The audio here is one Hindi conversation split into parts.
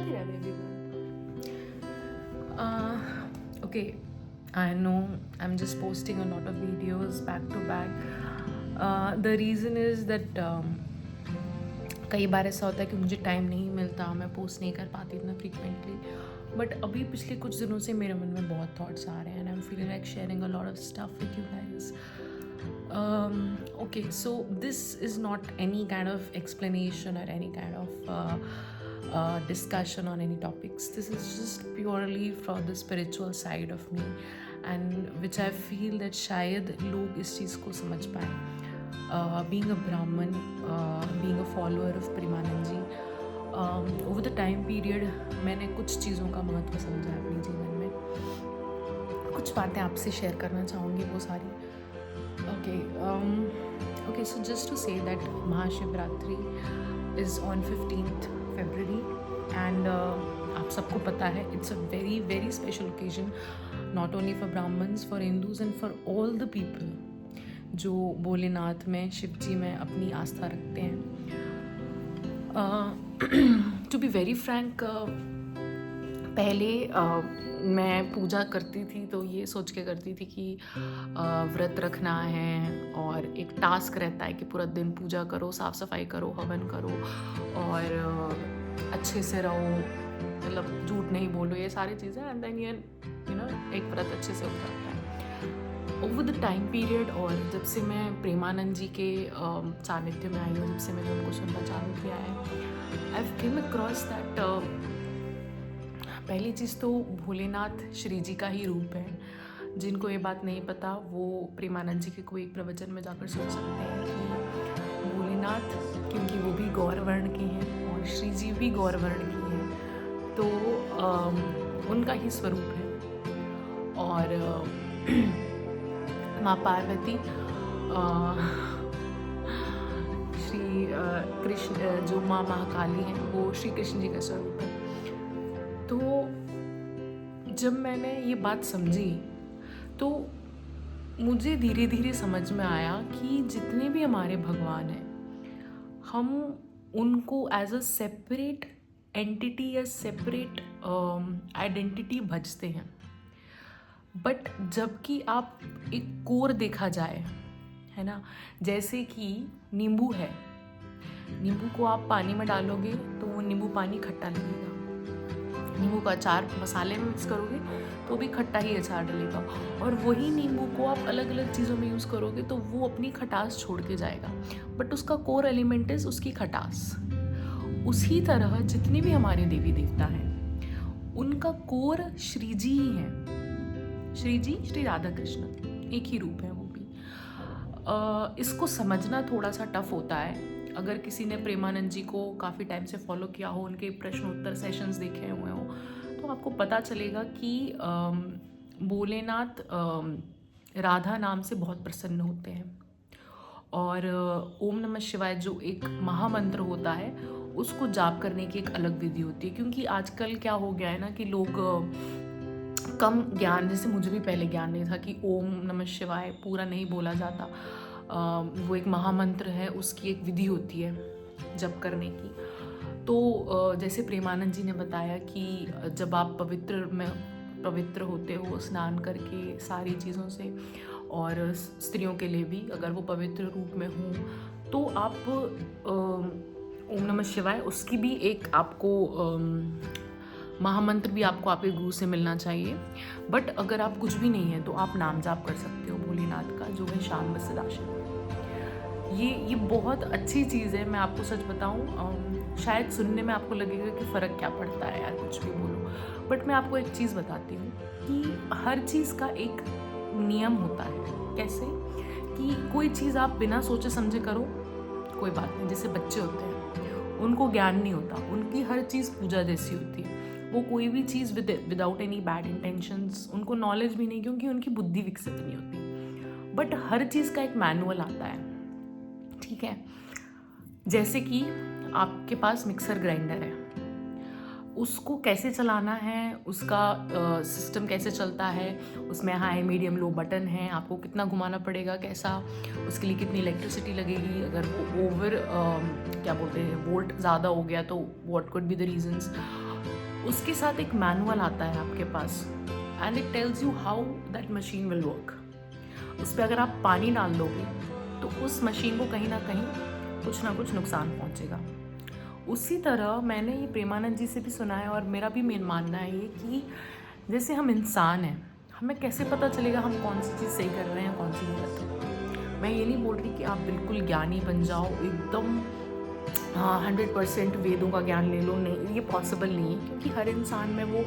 Radhe Radhe everyone. Okay, I know I'm just posting a lot of videos back to back. The reason is that कई बार ऐसा होता है कि मुझे टाइम नहीं मिलता, मैं पोस्ट नहीं कर पाती इतना फ्रीक्वेंटली. बट अभी पिछले कुछ दिनों से मेरे मन में बहुत थॉट्स आ रहे हैं and I am feeling like sharing a lot of stuff with you guys. Okay, so this is not any kind of explanation or any kind of discussion on any topics. This is just purely for the spiritual side of me, and which I feel that शायद लोग इस चीज़ को समझ पाएँ. Being a Brahman, being a follower of Premanand ji, over the time period मैंने कुछ चीज़ों का महत्व समझा अपने जीवन में. कुछ बातें आपसे शेयर करना चाहूँगी, वो सारी. Okay, so just to say that Mahashivratri is on 15th February and आप सबको पता है it's a very very special occasion not only for Brahmins, for Hindus and for all the people जो भोलेनाथ में, शिव जी में अपनी आस्था रखते हैं. To be very frank, पहले मैं पूजा करती थी तो ये सोच के करती थी कि व्रत रखना है और एक टास्क रहता है कि पूरा दिन पूजा करो, साफ़ सफाई करो, हवन करो और अच्छे से रहो, मतलब झूठ नहीं बोलो, ये सारी चीज़ें. एंड देन यू नो एक व्रत अच्छे से हो जाता है. ओवर द टाइम पीरियड और जब से मैं प्रेमानंद जी के सानिध्य में आई हूँ, जब से मैंने उनको सुनना चालू किया है, आई केम अक्रॉस दैट पहली चीज़ तो भोलेनाथ श्री जी का ही रूप है. जिनको ये बात नहीं पता वो प्रेमानंद जी के कोई एक प्रवचन में जाकर सोच सकते हैं कि भोलेनाथ, क्योंकि वो भी गौर वर्ण के हैं और श्री जी भी गौर वर्ण की हैं, तो उनका ही स्वरूप है. और माँ पार्वती श्री कृष्ण, जो माँ महाकाली हैं, वो श्री कृष्ण जी का स्वरूप है. तो जब मैंने ये बात समझी तो मुझे धीरे धीरे समझ में आया कि जितने भी हमारे भगवान हैं, हम उनको एज अ सेपरेट एंटिटी या सेपरेट आइडेंटिटी भजते हैं. बट जबकि आप एक कोर देखा जाए, है ना, जैसे कि नींबू है, नींबू को आप पानी में डालोगे तो वो नींबू पानी खट्टा लगेगा. नींबू का अचार मसाले में मिक्स करोगे तो भी खट्टा ही अचार डलेगा. और वही नींबू को आप अलग अलग चीज़ों में यूज़ करोगे तो वो अपनी खटास छोड़ के जाएगा, बट उसका कोर एलिमेंट इज़ उसकी खटास. उसी तरह जितने भी हमारे देवी देवता हैं, उनका कोर श्री जी ही हैं. श्री जी, श्री राधा कृष्ण एक ही रूप है वो भी. इसको समझना थोड़ा सा टफ होता है. अगर किसी ने प्रेमानंद जी को काफ़ी टाइम से फॉलो किया हो, उनके प्रश्न उत्तर सेशंस देखे हुए हो, तो आपको पता चलेगा कि भोलेनाथ राधा नाम से बहुत प्रसन्न होते हैं. और ओम नमः शिवाय जो एक महामंत्र होता है, उसको जाप करने की एक अलग विधि होती है. क्योंकि आजकल क्या हो गया है ना कि लोग कम ज्ञान, जैसे मुझे भी पहले ज्ञान नहीं था कि ओम नमः शिवाय पूरा नहीं बोला जाता. वो एक महामंत्र है, उसकी एक विधि होती है जप करने की. तो जैसे प्रेमानंद जी ने बताया कि जब आप पवित्र होते हो स्नान करके सारी चीज़ों से, और स्त्रियों के लिए भी अगर वो पवित्र रूप में हों, तो आप ओम नमः शिवाय, उसकी भी एक आपको महामंत्र भी आपको आपके गुरु से मिलना चाहिए. बट अगर आप कुछ भी नहीं है तो आप नाम जाप कर सकते हो भोलेनाथ का, जो है शांब सदाशिव. ये बहुत अच्छी चीज़ है. मैं आपको सच बताऊं, शायद सुनने में आपको लगेगा कि फ़र्क क्या पड़ता है यार, कुछ भी बोलो, बट मैं आपको एक चीज़ बताती हूँ कि हर चीज़ का एक नियम होता है. कैसे कि कोई चीज़ आप बिना सोचे समझे करो, कोई बात नहीं. जैसे बच्चे होते हैं, उनको ज्ञान नहीं होता, उनकी हर चीज़ पूजा जैसी होती है. वो कोई भी चीज़ विदाउट एनी बैड इंटेंशंस, उनको नॉलेज भी नहीं, क्योंकि उनकी बुद्धि विकसित नहीं होती. बट हर चीज़ का एक मैनुअल आता है, ठीक है. जैसे कि आपके पास मिक्सर ग्राइंडर है, उसको कैसे चलाना है, उसका सिस्टम कैसे चलता है, उसमें हाई मीडियम लो बटन है, आपको कितना घुमाना पड़ेगा, कैसा, उसके लिए कितनी इलेक्ट्रिसिटी लगेगी. अगर वो ओवर क्या बोलते हैं वोल्ट ज़्यादा हो गया तो what could be the reasons. उसके साथ एक मैनुअल आता है आपके पास, and it tells you how that machine will work. उस पर अगर आप पानी डाल दोगे तो उस मशीन को कहीं ना कुछ नुकसान पहुंचेगा। उसी तरह मैंने ये प्रेमानंद जी से भी सुना है, और मेरा भी मेन मानना है ये कि जैसे हम इंसान हैं, हमें कैसे पता चलेगा हम कौन सी चीज़ सही कर रहे हैं, कौन सी गलत है। मैं ये नहीं बोल रही कि आप बिल्कुल ज्ञानी बन जाओ, एकदम 100% वेदों का ज्ञान ले लो, नहीं, ये पॉसिबल नहीं है, क्योंकि हर इंसान में वो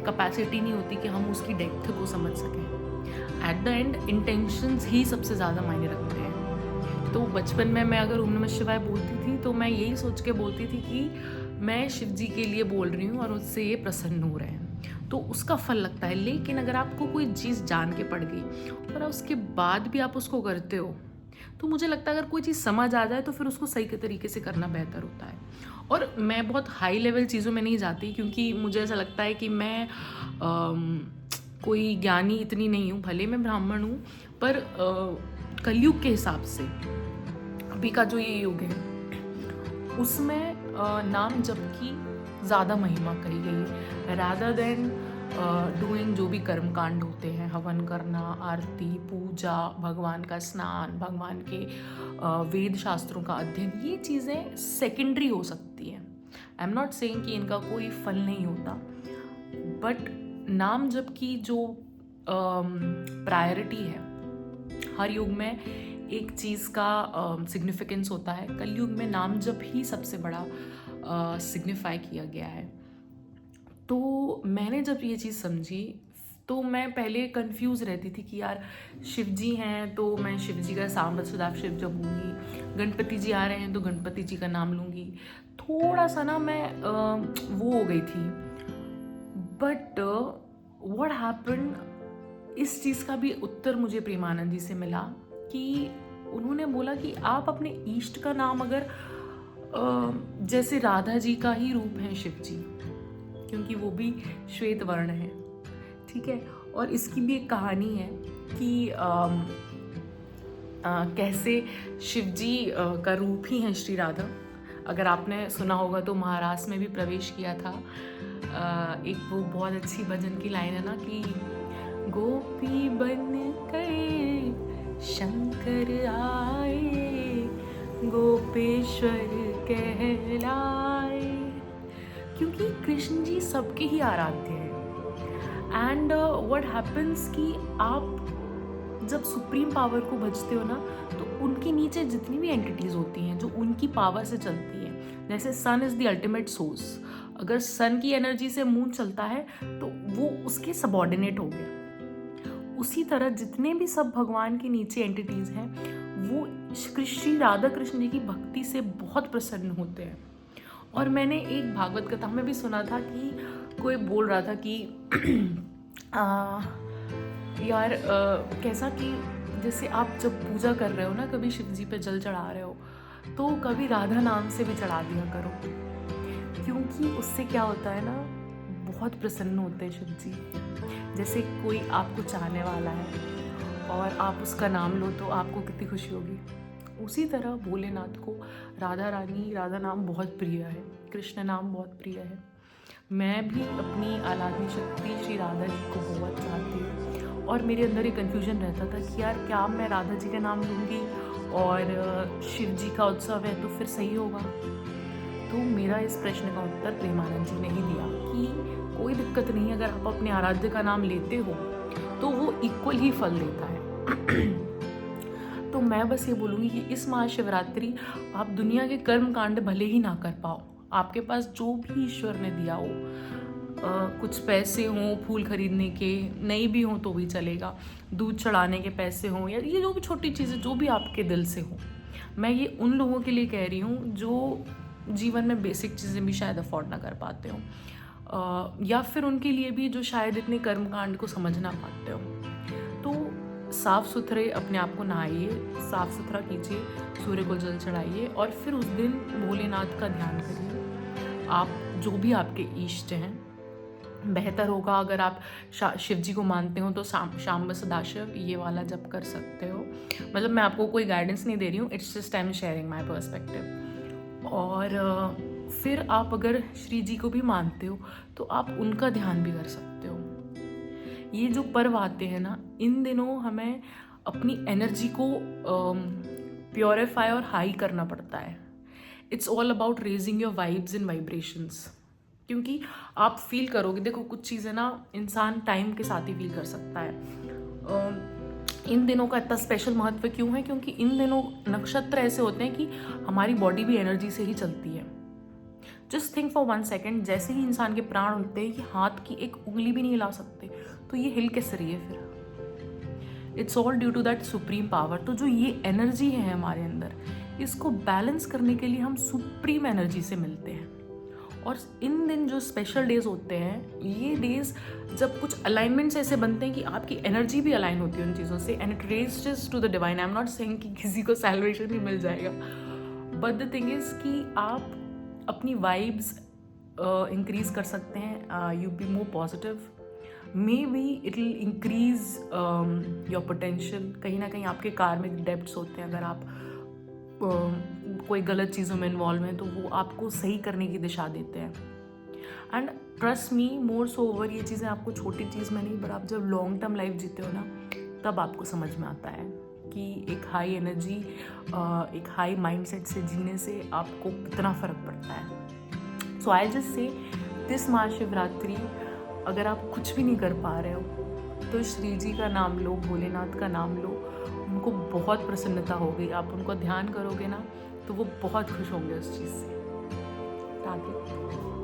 कैपेसिटी नहीं होती कि हम उसकी डेप्थ को समझ सकें। एट द एंड इंटेंशंस ही सबसे ज़्यादा मायने रखते हैं। तो बचपन में मैं अगर ओम नमः शिवाय बोलती थी तो मैं यही सोच के बोलती थी कि मैं शिव जी के लिए बोल रही हूँ और उससे ये प्रसन्न हो रहे हैं, तो उसका फल लगता है। लेकिन अगर आपको कोई चीज़ जान के पड़ गई और उसके बाद भी आप उसको करते हो, तो मुझे लगता है अगर कोई चीज़ समझ आ जाए तो फिर उसको सही के तरीके से करना बेहतर होता है। और मैं बहुत हाई लेवल चीज़ों में नहीं जाती, क्योंकि मुझे ऐसा लगता है कि मैं कोई ज्ञानी इतनी नहीं हूँ, भले मैं ब्राह्मण हूँ, पर कलयुग के हिसाब से अभी का जो ये युग है उसमें नाम जप की ज़्यादा महिमा कही गई है, रादर देन डूइंग जो भी कर्म कांड होते हैं, हवन करना, आरती, पूजा, भगवान का स्नान, भगवान के वेद शास्त्रों का अध्ययन, ये चीज़ें सेकेंडरी हो सकती हैं। आई एम नॉट सेइंग कि इनका कोई फल नहीं होता, बट नाम जप की जो प्रायोरिटी है, हर युग में एक चीज़ का सिग्निफिकेंस होता है। कलयुग में नाम जप ही सबसे बड़ा सिग्निफाई किया गया है। तो मैंने जब ये चीज़ समझी तो मैं पहले कंफ्यूज रहती थी कि यार शिव जी हैं तो मैं शिव जी का सांब सदाशिव शिव जपूंगी, गणपति जी आ रहे हैं तो गणपति जी का नाम लूँगी। थोड़ा सा ना मैं वो हो गई थी। बट व्हाट हैपेंड, इस चीज़ का भी उत्तर मुझे प्रेमानंद जी से मिला कि उन्होंने बोला कि आप अपने इष्ट का नाम अगर जैसे राधा जी का ही रूप है शिव जी, क्योंकि वो भी श्वेत वर्ण है, ठीक है। और इसकी भी एक कहानी है कि कैसे शिव जी का रूप ही है श्री राधा। अगर आपने सुना होगा तो महाराष्ट्र में भी प्रवेश किया था। एक वो बहुत अच्छी भजन की लाइन है ना कि गोपी बन कर शंकर आए, गोपेश्वर कहलाए, क्योंकि कृष्ण जी सबके ही आराध्य हैं। एंड व्हाट हैपन्स कि आप जब सुप्रीम पावर को भजते हो ना, तो उनके नीचे जितनी भी एंटिटीज़ होती हैं जो उनकी पावर से चलती हैं, जैसे सन इज़ द अल्टीमेट सोर्स, अगर सन की एनर्जी से मून चलता है तो वो उसके सबऑर्डिनेट हो गया। उसी तरह जितने भी सब भगवान के नीचे एंटिटीज़ हैं वो श्री राधा कृष्ण जी की भक्ति से बहुत प्रसन्न होते हैं। और मैंने एक भागवत कथा में भी सुना था कि कोई बोल रहा था कि यार कैसा कि जैसे आप जब पूजा कर रहे हो ना, कभी शिव जी पे जल चढ़ा रहे हो तो कभी राधा नाम से भी चढ़ा दिया करो, क्योंकि उससे क्या होता है ना, बहुत प्रसन्न होते हैं शिव जी। जैसे कोई आपको चाहने वाला है और आप उसका नाम लो तो आपको कितनी खुशी होगी। उसी तरह भोलेनाथ को राधा रानी, राधा नाम बहुत प्रिय है, कृष्ण नाम बहुत प्रिय है। मैं भी अपनी आराधनी शक्ति श्री राधा जी को बहुत चाहती हूँ, और मेरे अंदर एक कन्फ्यूजन रहता था कि यार क्या मैं राधा जी का नाम लूँगी और शिव जी का उत्सव है तो फिर सही होगा। तो मेरा इस प्रश्न का उत्तर प्रेमानंद जी ने ही दिया कि कोई दिक्कत नहीं, अगर आप अपने आराध्य का नाम लेते हो तो वो इक्वल ही फल देता है। तो मैं बस ये बोलूँगी कि इस महाशिवरात्रि आप दुनिया के कर्म कांड भले ही ना कर पाओ, आपके पास जो भी ईश्वर ने दिया हो, कुछ पैसे हों फूल खरीदने के, नहीं भी हों तो भी चलेगा, दूध चढ़ाने के पैसे हों, या ये जो भी छोटी चीज़ें जो भी आपके दिल से हो, मैं ये उन लोगों के लिए कह रही हूँ जो जीवन में बेसिक चीज़ें भी शायद अफोर्ड ना कर पाते हो, या फिर उनके लिए भी जो शायद इतने कर्मकांड को समझ ना पाते हो। तो साफ़ सुथरे अपने आप को नहाइए, साफ़ सुथरा कीजिए, सूर्य को जल चढ़ाइए और फिर उस दिन भोलेनाथ का ध्यान करिए। आप जो भी आपके इष्ट हैं, बेहतर होगा अगर आप शिव जी को मानते हो तो शांब सदाशिव ये वाला जप कर सकते हो। मैं आपको कोई गाइडेंस नहीं दे रही हूँ, it's just I am sharing my perspective. और फिर आप अगर श्री जी को भी मानते हो तो आप उनका ध्यान भी कर सकते हो। ये जो पर्व आते हैं ना, इन दिनों हमें अपनी एनर्जी को प्योरीफाई और हाई करना पड़ता है। It's all about raising your vibes and vibrations. क्योंकि आप फील करोगे, देखो कुछ चीज़ें ना इंसान टाइम के साथ ही फील कर सकता है। इन दिनों का इतना स्पेशल महत्व क्यों है? क्योंकि इन दिनों नक्षत्र ऐसे होते हैं कि हमारी बॉडी भी एनर्जी से ही चलती है। जस्ट थिंक फॉर 1 सेकेंड, जैसे ही इंसान के प्राण उठते हैं ये हाथ की एक उंगली भी नहीं हिला सकते, तो ये हिल कैसे रही है फिर? It's all due to that supreme power. तो जो ये एनर्जी है हमारे अंदर, इसको बैलेंस करने के लिए हम सुप्रीम एनर्जी से मिलते हैं। और इन दिन जो स्पेशल डेज होते हैं, ये डेज जब कुछ अलाइनमेंट्स ऐसे बनते हैं कि आपकी एनर्जी भी अलाइन होती है उन चीज़ों से, and it raises to the divine. I am not saying कि किसी को सैल्वेशन ही मिल जाएगा, बट द थिंग इज कि आप अपनी वाइब्स इंक्रीज कर सकते हैं। You be more positive, may be it will increase your potential. कहीं ना कहीं आपके कार्मिक डेब्ट्स होते हैं, अगर आप कोई गलत चीज़ों में इन्वॉल्व हैं तो वो आपको सही करने की दिशा देते हैं। And trust me, more so over, ये चीज़ें आपको छोटी चीज़ में नहीं, बट आप जब लॉन्ग टर्म लाइफ जीते हो ना, तब आपको समझ में आता है कि एक हाई एनर्जी, एक हाई माइंडसेट से जीने से आपको कितना फ़र्क पड़ता है। So I just say this Mahashivratri, अगर आप कुछ भी नहीं कर पा रहे हो तो श्री जी का नाम लो, भोलेनाथ का नाम लो, उनको बहुत प्रसन्नता होगी। आप उनको ध्यान करोगे ना तो वो बहुत खुश होंगे उस चीज़ से। राधे।